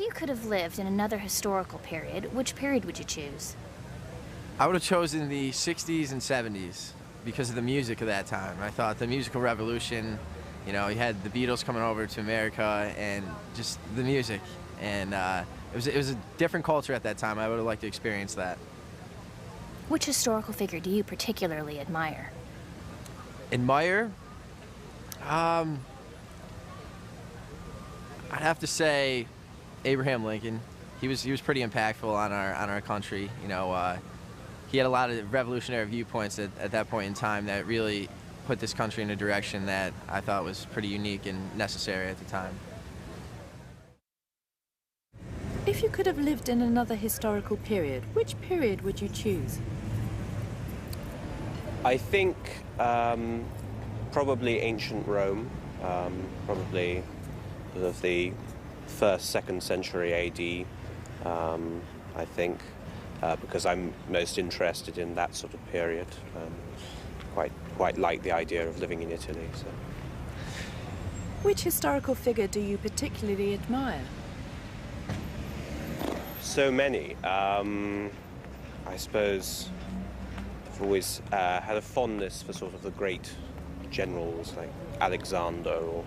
you could have lived in another historical period, which period would you choose? I would have chosen the 60s and 70s because of the music of that time. I thought the musical revolution, you know, you had the Beatles coming over to America and just the music. And it was a different culture at that time. I would have liked to experience that. Which historical figure do you particularly admire? Admire? I'd have to say Abraham Lincoln. He was pretty impactful on our country. You know, he had a lot of revolutionary viewpoints at that point in time that really put this country in a direction that I thought was pretty unique and necessary at the time. If you could have lived in another historical period, which period would you choose? I think probably ancient Rome, probably sort of the 1st, 2nd century AD, I think, because I'm most interested in that sort of period. Quite like the idea of living in Italy. So. Which historical figure do you particularly admire? So many. I suppose I've always had a fondness for sort of the great generals like Alexander or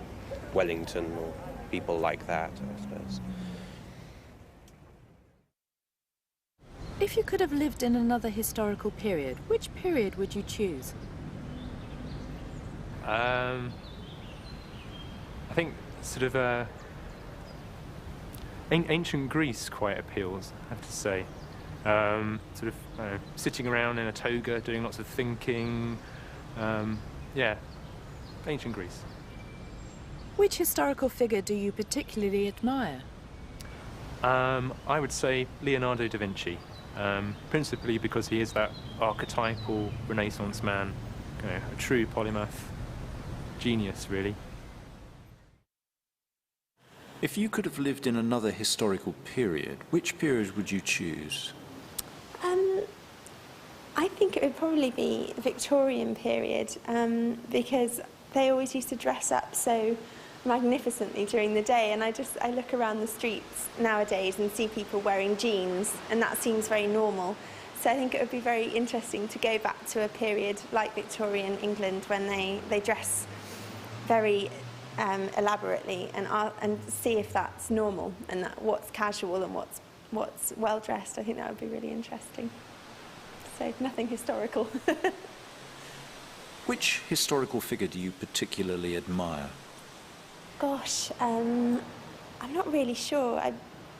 Wellington or people like that, I suppose. If you could have lived in another historical period, which period would you choose? I think sort of ancient Greece quite appeals, I have to say. Sort of sitting around in a toga, doing lots of thinking. Yeah, ancient Greece. Which historical figure do you particularly admire? I would say Leonardo da Vinci, principally because he is that archetypal Renaissance man, you know, a true polymath genius, really. If you could have lived in another historical period, which period would you choose? I think it would probably be the Victorian period, because they always used to dress up so magnificently during the day, and I look around the streets nowadays and see people wearing jeans, and that seems very normal. So I think it would be very interesting to go back to a period like Victorian England when they dress very elaborately and see if that's normal and what's casual and what's well dressed. I think that would be really interesting. So nothing historical. Which historical figure do you particularly admire? Gosh, I'm not really sure.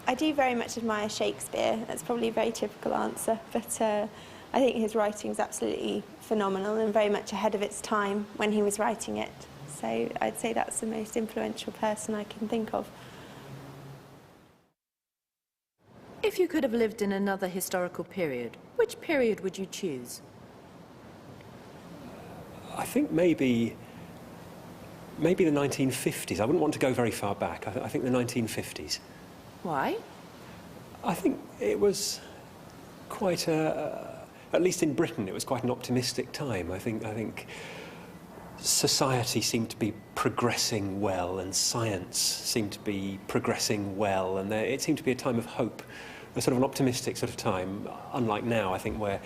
I do very much admire Shakespeare. That's probably a very typical answer, but I think his writing is absolutely phenomenal and very much ahead of its time when he was writing it. So I'd say that's the most influential person I can think of. If you could have lived in another historical period, which period would you choose? I think maybe the 1950s. I wouldn't want to go very far back. I think the 1950s. Why? I think it was quite at least in Britain, it was quite an optimistic time. I think society seemed to be progressing well, and science seemed to be progressing well, and it seemed to be a time of hope, a sort of an optimistic sort of time, unlike now, I think, where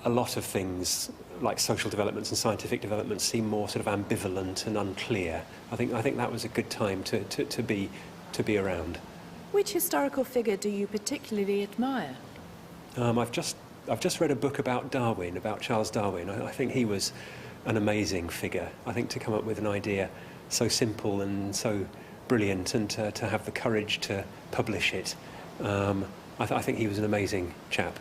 a lot of things like social developments and scientific developments seem more sort of ambivalent and unclear. I think that was a good time to be around. Which historical figure do you particularly admire? I've just read a book about Darwin, about Charles Darwin. I think he was an amazing figure. I think to come up with an idea so simple and so brilliant, and to have the courage to publish it, I think he was an amazing chap.